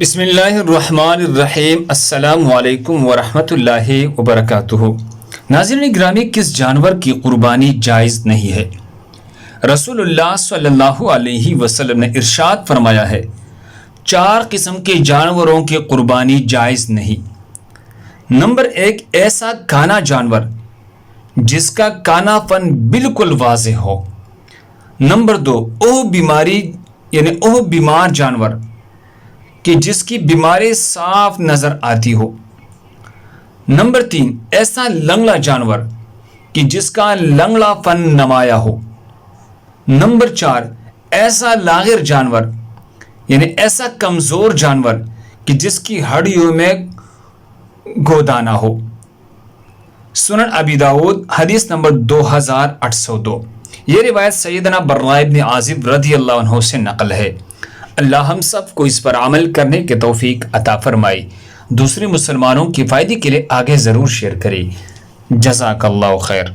بسم اللہ الرحمن الرحیم۔ السلام علیکم ورحمۃ اللہ وبرکاتہ۔ ناظرین گرامی، کس جانور کی قربانی جائز نہیں ہے؟ رسول اللہ صلی اللہ علیہ وسلم نے ارشاد فرمایا ہے، 4 قسم کے جانوروں کی قربانی جائز نہیں۔ نمبر 1، ایسا کانا جانور جس کا کانا پن بالکل واضح ہو۔ نمبر 2، وہ بیمار جانور کہ جس کی بیماری صاف نظر آتی ہو۔ نمبر 3، ایسا لنگڑا جانور کہ جس کا لنگڑا پن نمایاں ہو۔ نمبر 4، ایسا لاغر جانور ایسا کمزور جانور کہ جس کی ہڈیوں میں گودانا ہو۔ سنن ابی داؤد حدیث نمبر 2802۔ یہ روایت سیدنا براء ابن عازب رضی اللہ عنہ سے نقل ہے۔ اللہ ہم سب کو اس پر عمل کرنے کے توفیق عطا فرمائے۔ دوسرے مسلمانوں کی فائدے کے لیے آگے ضرور شیئر کریں۔ جزاک اللہ خیر۔